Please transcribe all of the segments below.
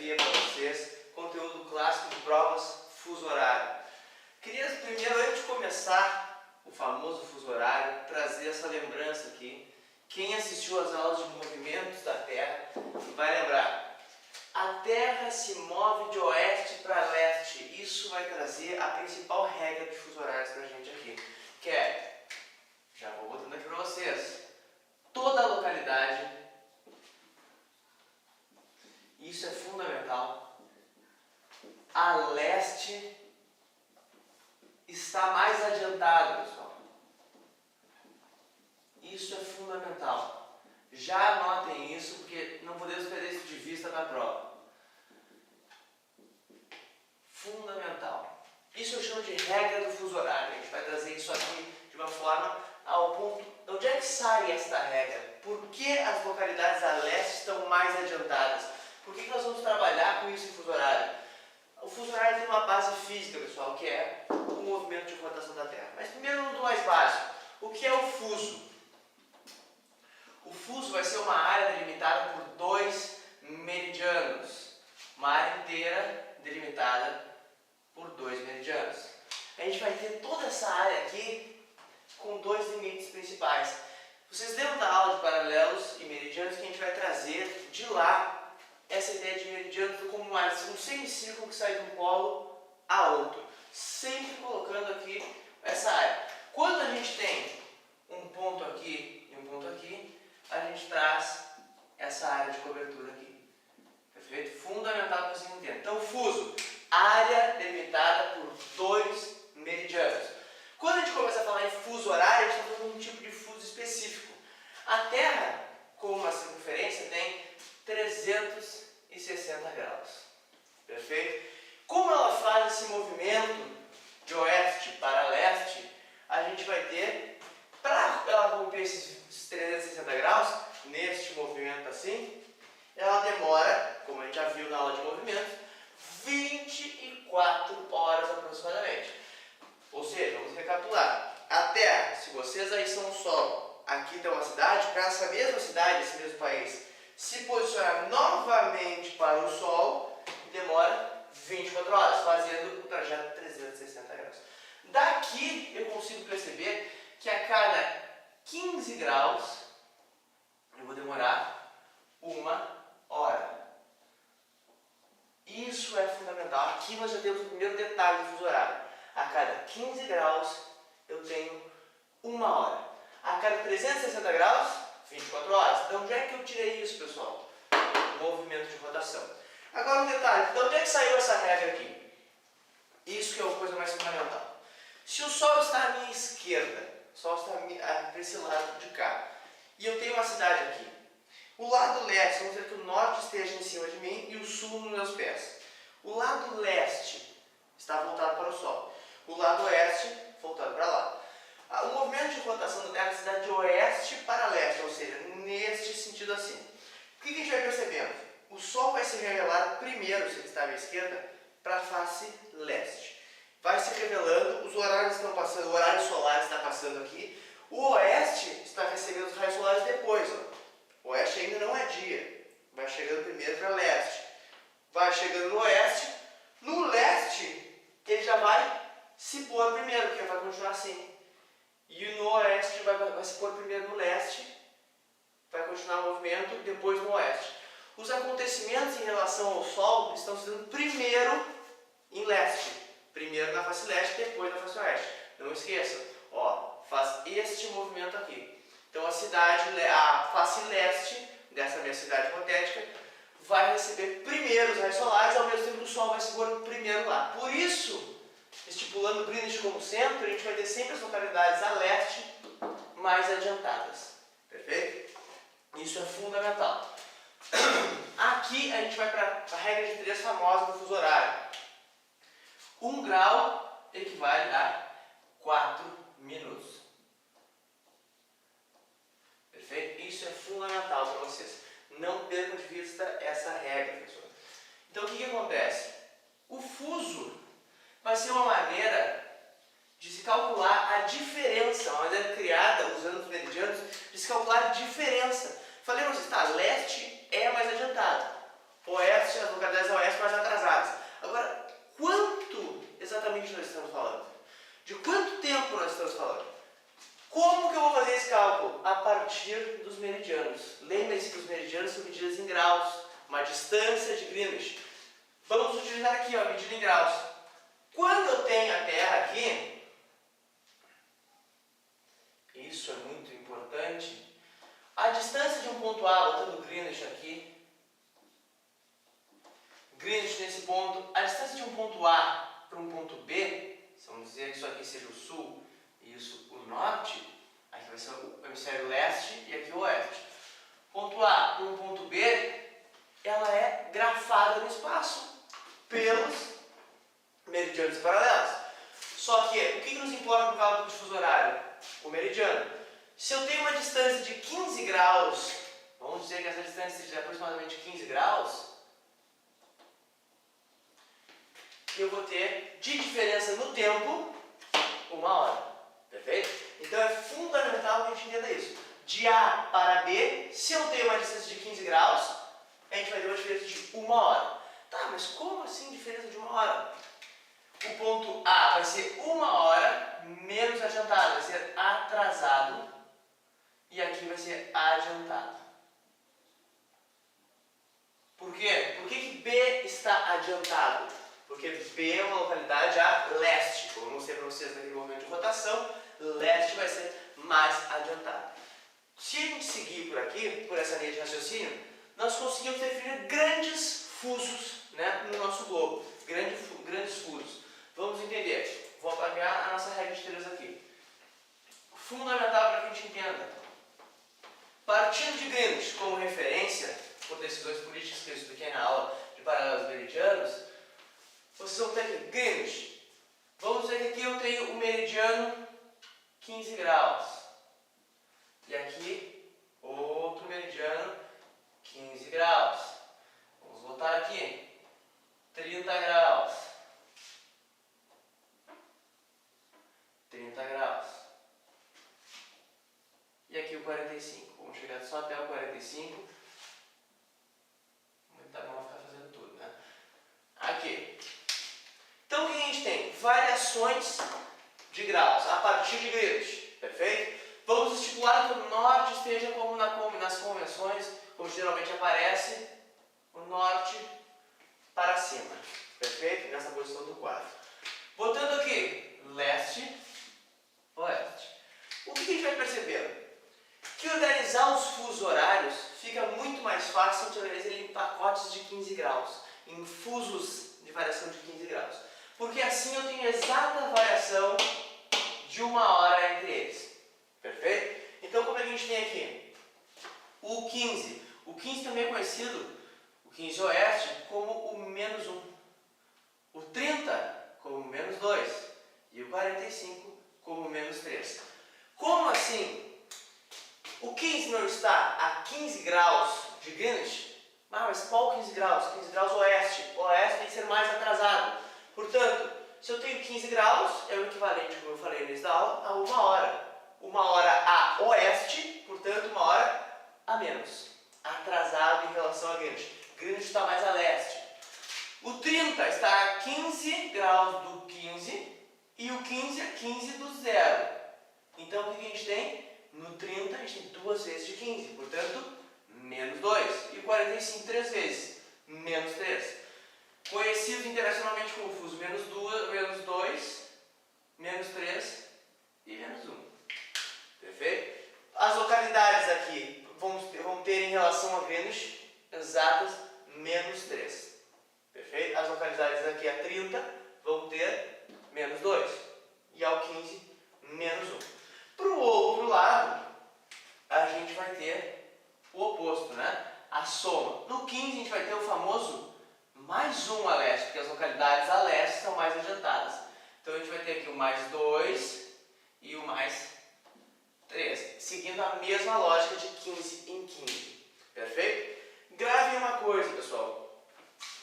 geografia para vocês, conteúdo clássico de provas, fuso horário. Queria primeiro, antes de começar o famoso fuso horário, trazer essa lembrança aqui. Quem assistiu às aulas de movimentos da Terra vai lembrar. A Terra se move de oeste para leste. Isso vai trazer a principal regra de fuso horários para a gente aqui, que é, já vou botando aqui para vocês, toda a localidade, isso é fundamental, a leste está mais adiantada, pessoal. Isso é fundamental. Já anotem isso, porque não podemos perder isso de vista na prova. Fundamental. Isso eu chamo de regra do fuso horário. A gente vai trazer isso aqui de uma forma ao ponto. De onde é que sai esta regra? Por que as localidades a leste estão mais adiantadas? Por que nós vamos trabalhar com isso em fuso horário? O fuso horário tem uma base física, pessoal, que é o movimento de rotação da Terra. Mas primeiro do mais básico. O que é o fuso? O fuso vai ser uma área delimitada por 2 meridianos. Uma área inteira delimitada por 2 meridianos. A gente vai ter toda essa área aqui com 2 limites principais. Vocês lembram da aula de paralelos e meridianos que a gente vai trazer de lá essa ideia de meridianos como um semicírculo que sai de um polo a outro. Sempre colocando aqui essa área. Quando a gente tem um ponto aqui e um ponto aqui, a gente traz essa área de cobertura aqui. Perfeito? Fundamental que vocês entendam. Então, fuso, área delimitada por 2 meridianos. Quando a gente começa a falar em fuso horário, a gente está falando de um tipo de fuso específico. A Terra, com uma circunferência, tem 360 graus. Perfeito? Como ela faz esse movimento de oeste para leste, a gente vai ter, para ela romper esses 360 graus, neste movimento assim, ela demora, como a gente já viu na aula de movimentos, 24 horas aproximadamente. Ou seja, vamos recapitular. A Terra, se vocês aí são o Sol, aqui tem uma cidade, para essa mesma cidade, esse mesmo país, se posicionar novamente para o Sol, demora 24 horas, fazendo o trajeto 360 graus. Daqui eu consigo perceber que a cada 15 graus eu vou demorar 1 hora. Isso é fundamental. Aqui nós já temos o primeiro detalhe do fuso horário. A cada 15 graus eu tenho 1 hora. A cada 360 graus, 24 horas. De onde é que eu tirei isso, pessoal? O movimento de rotação. Agora um detalhe, de onde é que saiu essa regra aqui? Isso que é a coisa mais fundamental. Se o Sol está à minha esquerda, o Sol está para esse lado de cá, e eu tenho uma cidade aqui, o lado leste, vamos dizer que o norte esteja em cima de mim e o sul nos meus pés. O lado leste está voltado para o Sol, o lado oeste voltado para lá. O movimento de rotação da Terra se dá de oeste para leste, ou seja, neste sentido assim. O que a gente vai percebendo? O Sol vai se revelar primeiro, se ele está à minha esquerda, para a face leste. Vai se revelando, os horários estão passando, o horário solar está passando aqui. O oeste está recebendo os raios solares depois. Ó. O oeste ainda não é dia. Vai chegando primeiro para leste. Vai chegando no oeste. No leste, ele já vai se pôr primeiro, porque vai continuar assim. E no oeste vai se pôr primeiro no leste. Vai continuar o movimento, depois no oeste. Os acontecimentos em relação ao Sol estão se dando primeiro em leste. Primeiro na face leste, depois na face oeste. Não esqueçam, ó, faz este movimento aqui. Então a face leste dessa minha cidade hipotética vai receber primeiro os raios solares, ao mesmo tempo que o Sol vai se pôr primeiro lá. Por isso, estipulando Greenwich como centro, a gente vai ter sempre as localidades a leste mais adiantadas. Perfeito? Isso é fundamental. Aqui a gente vai para a regra de 3 famosa do fuso horário. 1 grau equivale a 4 minutos. Perfeito? Isso é fundamental para vocês. Não percam de vista essa regra, pessoal. Então o que acontece? O fuso vai ser uma maneira de se calcular a diferença, uma maneira criada usando os meridianos, de se calcular a diferença. Falei para vocês, tá, leste é mais adiantado. Oeste, as localidades a partir dos meridianos. Lembrem-se que os meridianos são medidas em graus, uma distância de Greenwich. Vamos utilizar aqui, ó, medida em graus. Quando eu tenho a Terra aqui, isso é muito importante, a distância de um ponto A, botando Greenwich aqui, Greenwich nesse ponto, a distância de um ponto A para um ponto B, vamos dizer que isso aqui seja o sul e isso o norte, aqui vai ser o hemisfério leste e aqui o oeste. Ponto A para um ponto B, ela é grafada no espaço pelos meridianos paralelos. Só que o que nos importa no cálculo de fuso horário? O meridiano. Se eu tenho uma distância de 15 graus, vamos dizer que essa distância seja aproximadamente 15 graus, eu vou ter de diferença no tempo 1 hora. Perfeito? Então é fundamental que a gente entenda isso. De A para B, se eu tenho uma distância de 15 graus, a gente vai ter uma diferença de 1 hora. Tá, mas como assim diferença de 1 hora? O ponto A vai ser 1 hora menos adiantado, vai ser atrasado. E aqui vai ser adiantado. Por quê? Por que B está adiantado? Porque B é uma localidade a leste. Como eu mostrei para vocês naquele momento de rotação, leste vai ser mais adiantado. Se a gente seguir por aqui, por essa linha de raciocínio, nós conseguimos definir grandes fusos, né, no nosso globo. Grandes fusos. Vamos entender. Vou apagar a nossa regra de três aqui. Fundamental para que a gente entenda. Partindo de Greenwich como referência, por decisões políticas que eu expliquei na aula de paralelos meridianos, vocês vão ter aqui Greenwich. Vamos dizer que aqui eu tenho o meridiano 15 graus. E aqui outro meridiano 15 graus. Vamos voltar aqui. 30 graus. 30 graus. E aqui o 45. Vamos chegar só até o 45. Tá bom ficar fazendo tudo, né? Aqui. Então o que a gente tem? Variações de graus a partir de Greenwich. Perfeito? Vamos estipular que o norte esteja como nas convenções, como geralmente aparece, o norte para cima. Perfeito? Nessa posição do quadro. Botando aqui leste, oeste. O que a gente vai perceber? Que organizar os fusos horários fica muito mais fácil se a gente organizar ele em pacotes de 15 graus, em fusos de variação de 15 graus. Porque assim eu tenho exata variação de 1 hora entre eles. Perfeito? Então como é que a gente tem aqui? O 15. O 15 também é conhecido, o 15 oeste, como o menos 1. O 30 como menos 2. E o 45 como menos 3. Como assim? O 15 não está a 15 graus de Greenwich? Ah, mas qual 15 graus? 15 graus oeste. O oeste tem que ser mais atrasado. Portanto, se eu tenho 15 graus, é o equivalente, como eu falei no início da aula, a 1 hora. 1 hora a oeste, portanto, 1 hora a menos. Atrasado em relação a Greenwich. Greenwich está mais a leste. O 30 está a 15 graus do 15 e o 15 a 15 do zero. Então, o que a gente tem? No 30, a gente tem 2 vezes de 15, portanto, menos 2. E o 45, 3 vezes, menos 3. Conhecidos internacionalmente como fuso menos 2, menos 3 e menos 1. Perfeito? As localidades aqui vão ter em relação a Greenwich exatas menos 3. Perfeito? As localidades aqui a 30 vão ter menos 2. E ao 15, menos 1. Para o outro lado, a gente vai ter o oposto, né? A soma. No 15, a gente vai ter o famoso mais 1 a leste, porque as localidades a leste são mais adiantadas. Então, a gente vai ter aqui o mais 2 e o mais 3, seguindo a mesma lógica de 15 em 15. Perfeito? Gravem uma coisa, pessoal.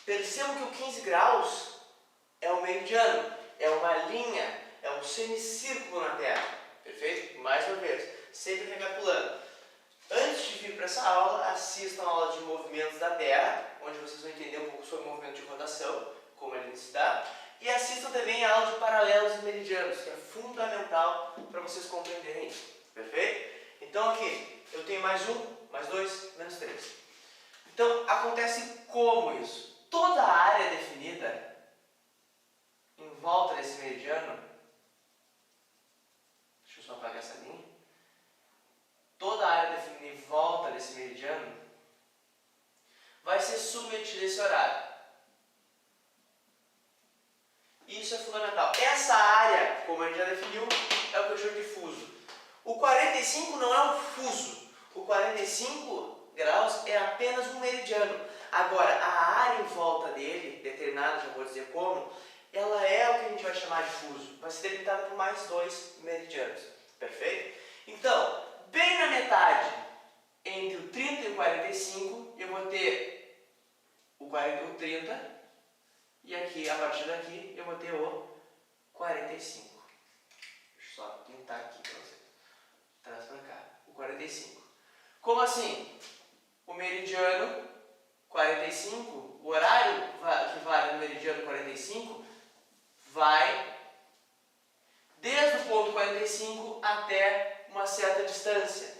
Percebam que o 15 graus é um meridiano, é uma linha, é um semicírculo na Terra. Perfeito? Mais uma vez, sempre recapitulando. Antes de vir para essa aula, assistam a aula de movimentos da Terra, onde vocês vão entender um pouco sobre o movimento de rotação, como ele se dá. E assistam também a aula de paralelos e meridianos, que é fundamental para vocês compreenderem isso. Perfeito? Então aqui, eu tenho tenho mais 1, mais 2, menos 3. Então, acontece como isso? Toda a área definida em volta desse meridiano, deixa eu só apagar essa linha, toda a área definida em volta desse meridiano vai ser submetida a esse horário. Isso é fundamental. Essa área, como a gente já definiu, é o que eu chamo de fuso. O 45 não é um fuso. O 45 graus é apenas um meridiano. Agora, a área em volta dele, determinada, já vou dizer como, ela é o que a gente vai chamar de fuso. Vai ser delimitada por mais 2 meridianos. Perfeito? Então, bem na metade, entre o 30 e o 45, eu vou ter o 30, e aqui, a partir daqui, eu vou ter o 45. Deixa eu só pintar aqui para vocês. Traz para cá. O 45. Como assim? O meridiano 45, o horário que vale no meridiano 45, vai desde o ponto 45 até uma certa distância.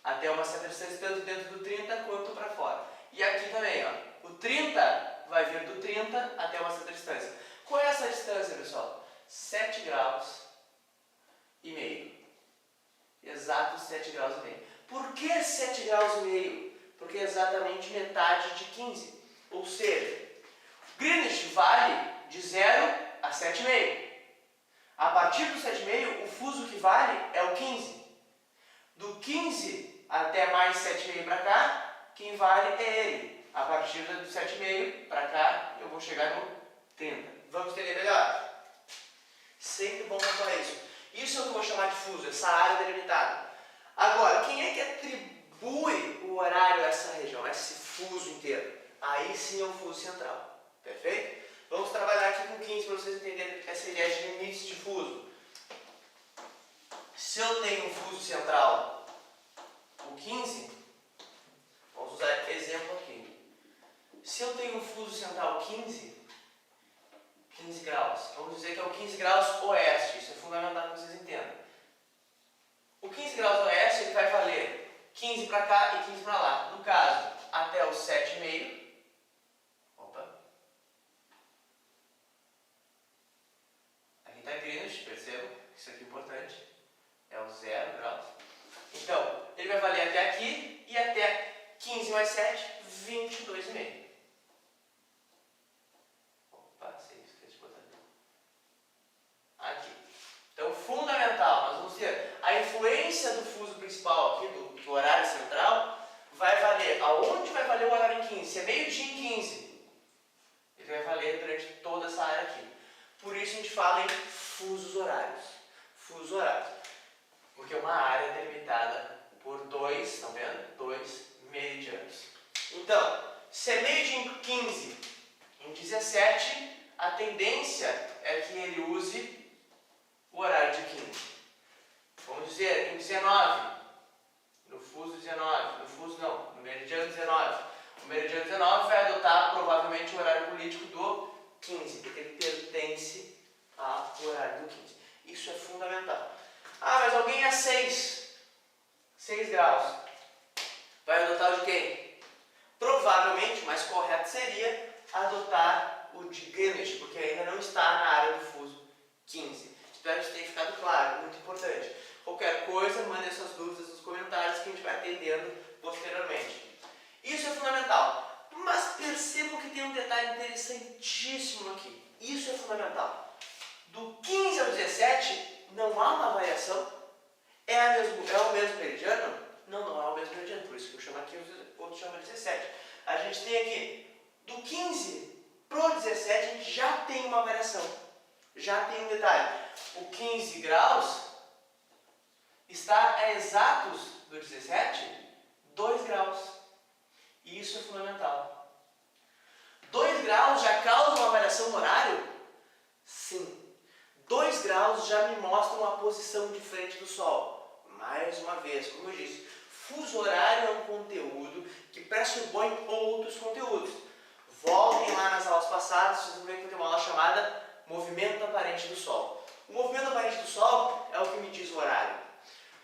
Até uma certa distância, tanto dentro do 30 quanto para fora. E aqui também, ó. O 30 vai vir do 30 até uma certa distância. Qual é essa distância, pessoal? 7 graus e meio. Exatos 7 graus e meio. Por que 7 graus e meio? Porque é exatamente metade de 15. Ou seja, Greenwich vale de 0 a 7,5. A partir do 7,5, o fuso que vale é o 15. Do 15 até mais 7,5 para cá, quem vale é ele. A partir do 7,5 para cá, eu vou chegar no 30. Vamos entender melhor? Sempre bom pontuar isso. Isso é o que eu vou chamar de fuso, essa área delimitada. Agora, quem é que atribui o horário a essa região, a esse fuso inteiro? Aí sim é o fuso central. Perfeito? Vamos trabalhar aqui com 15 para vocês entenderem essa ideia de limites de fuso. Se eu tenho um fuso central, o 15, vamos usar exemplo aqui. Se eu tenho um fuso central 15 graus, vamos dizer que é o 15 graus oeste, isso é fundamental que vocês entendam. O 15 graus oeste ele vai valer 15 para cá e 15 para lá. No caso, até o 7,5. Opa. Aqui está Greenwich, percebam, isso aqui é importante. É o 0 graus. Então, ele vai valer até aqui e até 15 mais 7, 22,5. Opa, sei isso que eu botar aqui. Então, fundamental, nós vamos ter a influência do fuso principal aqui, do horário central, vai valer, aonde vai valer o horário em 15? Se é meio-dia em 15, ele vai valer durante toda essa área aqui. Por isso a gente fala em fusos horários. Fusos horários. Porque é uma área delimitada por 2, estão vendo? 2 meridianos. Então, se é meio-dia em 15, em 17, a tendência é que ele use o horário de 15. Vamos dizer, em 19, no fuso 19, no meridiano 19. O meridiano 19 vai adotar provavelmente o horário político do 15, porque ele pertence ao horário do 15. Isso é fundamental. Ah, mas alguém é 6 graus. Vai adotar o de quem? Provavelmente, o mais correto seria adotar o de Greenwich, porque ainda não está na área do fuso 15. Espero que isso tenha ficado claro, muito importante. Qualquer coisa, mande essas dúvidas nos comentários que a gente vai atendendo posteriormente. Isso é fundamental. Mas percebam que tem um detalhe interessantíssimo aqui. Isso é fundamental. Do 15 ao 17, não há uma variação? É o mesmo meridiano? Não é o mesmo meridiano, por isso que eu chamo aqui, os outros chamam de 17. A gente tem aqui, do 15 para o 17, a gente já tem uma variação. Já tem um detalhe. O 15 graus está a exatos do 17, 2 graus. E isso é fundamental. 2 graus já causa uma variação no horário? Sim. 2 graus já me mostram a posição de frente do Sol. Mais uma vez, como eu disse, fuso horário é um conteúdo que pressupõe outros conteúdos. Voltem lá nas aulas passadas, vocês vão ver que vai ter uma aula chamada Movimento Aparente do Sol. O movimento aparente do Sol é o que me diz o horário.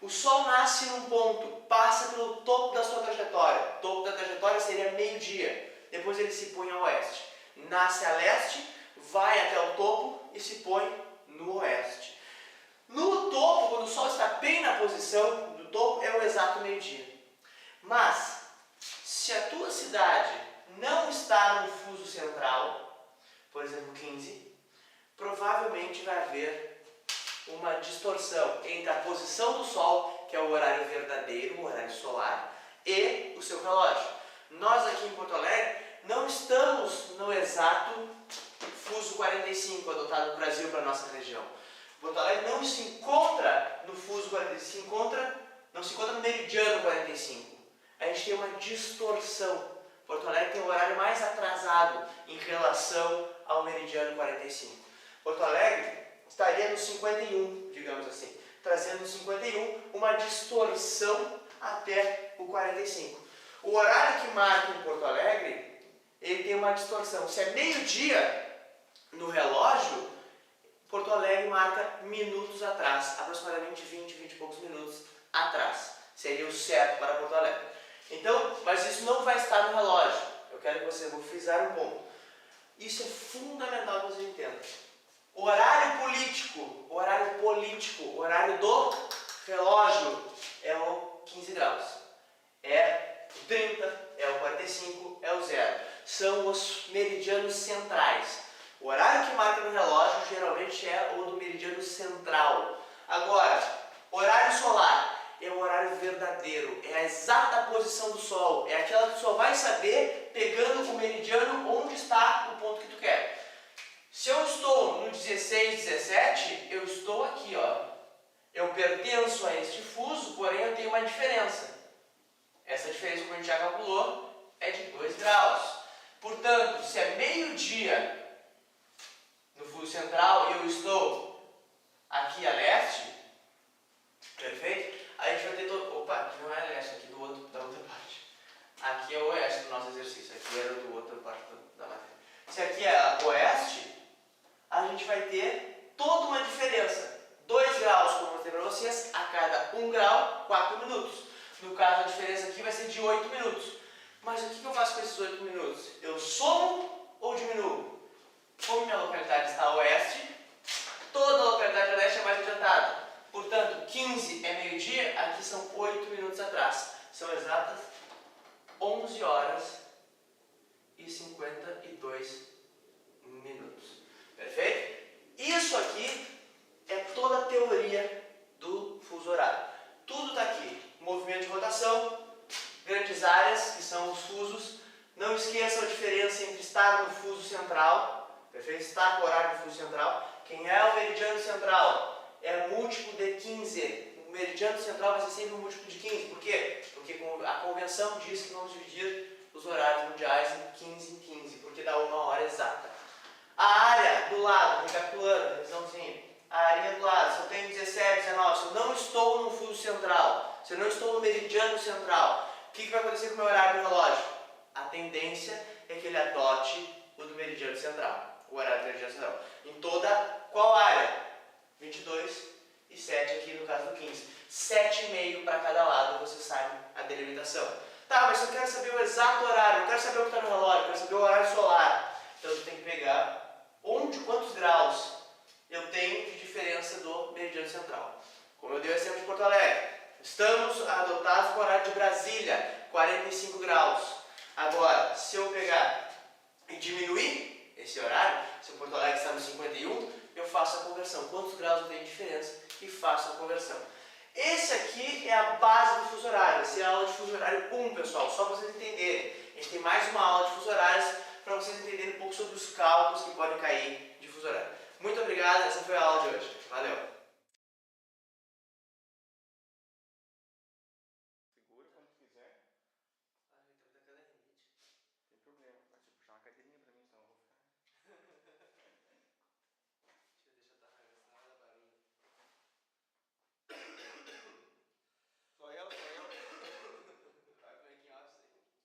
O Sol nasce num ponto, passa pelo topo da sua trajetória. O topo da trajetória seria meio-dia. Depois ele se põe a oeste. Nasce a leste, vai até o topo e se põe no oeste. No topo, quando o Sol está bem na posição do topo, é o exato meio-dia. Mas, se a tua cidade não está no fuso central, por exemplo 15, provavelmente vai haver uma distorção entre a posição do Sol, que é o horário verdadeiro, o horário solar, e o seu relógio. Nós aqui em Porto Alegre não estamos no exato fuso 45 adotado no Brasil para a nossa região. Porto Alegre não se encontra no fuso 45, não se encontra no meridiano 45. A gente tem uma distorção. Porto Alegre tem um horário mais atrasado em relação ao meridiano 45. Porto Alegre estaria no 51, digamos assim, trazendo no 51 uma distorção até o 45. O horário que marca em Porto Alegre, ele tem uma distorção. Se é meio-dia no relógio, Porto Alegre marca minutos atrás, aproximadamente 20 e poucos minutos atrás. Seria o certo para Porto Alegre. Então, mas isso não vai estar no relógio. Eu quero que você vou frisar um ponto. Isso é fundamental que você entenda. O horário político, o horário do relógio é o 15 graus. É o 30, é o 45, é o 0. São os meridianos centrais. O horário que marca no relógio geralmente é o do meridiano central. Agora, horário solar é o horário verdadeiro, é a exata posição do Sol, é aquela que tu só vai saber pegando o meridiano onde está o ponto que tu quer. Se eu estou no 16, 17, eu estou aqui, ó. Eu pertenço a este fuso, porém eu tenho uma diferença. Essa diferença, como a gente já calculou, é de 2 graus. Portanto, se é meio-dia no fuso central e eu estou aqui a leste, perfeito? Aí a gente vai ter todo... Opa, aqui não é leste, aqui da outra parte. Aqui é o oeste do nosso exercício, aqui era do outra parte da matéria. Se aqui é oeste, a gente vai ter toda uma diferença. 2 graus, como eu mostrei para vocês, a cada 1 grau, 4 minutos. No caso, a diferença aqui vai ser de 8 minutos. Mas o que eu faço com esses 8 minutos? Eu somo ou diminuo? Como minha localidade está a oeste, toda a localidade a leste é mais adiantada. Portanto, 15 é meio-dia, aqui são 8 minutos atrás. São exatas 11 horas e 52 minutos. Perfeito? Isso aqui é toda a teoria do fuso horário. Tudo está aqui. Movimento de rotação, grandes áreas, que são os fusos. Não esqueçam a diferença entre estar no fuso central, perfeito? Estar com o horário do fuso central. Quem é o meridiano central? É múltiplo de 15. O meridiano central vai ser sempre um múltiplo de 15. Por quê? Porque a convenção diz que vamos dividir os horários mundiais em 15 em 15, porque dá uma hora exata. A área do lado, recapitulando, revisãozinha. A área do lado, se eu tenho 17, 19, se eu não estou no fuso central, se eu não estou no meridiano central, o que vai acontecer com o meu horário do relógio? A tendência é que ele adote o do meridiano central, o horário do meridiano central. Em toda qual área? 22 e 7 aqui no caso do 15. 7,5 para cada lado, você sabe a delimitação. Tá, mas eu quero saber o exato horário, eu quero saber o que está no relógio, eu quero saber o horário solar. Então eu tenho que pegar quantos graus eu tenho de diferença do meridiano central. Como eu dei o exemplo de Porto Alegre. Estamos adotados com o horário de Brasília, 45 graus. Agora, se eu pegar e diminuir esse horário, se o Porto Alegre está no 51, eu faço a conversão. Quantos graus eu tenho de diferença e faço a conversão. Esse aqui é a base do fuso horário. Essa é a aula de fuso horário 1, pessoal, só para vocês entenderem. A gente tem mais uma aula de fuso horários para vocês entenderem um pouco sobre os cálculos que podem cair de fuso horário. Muito obrigado, essa foi a aula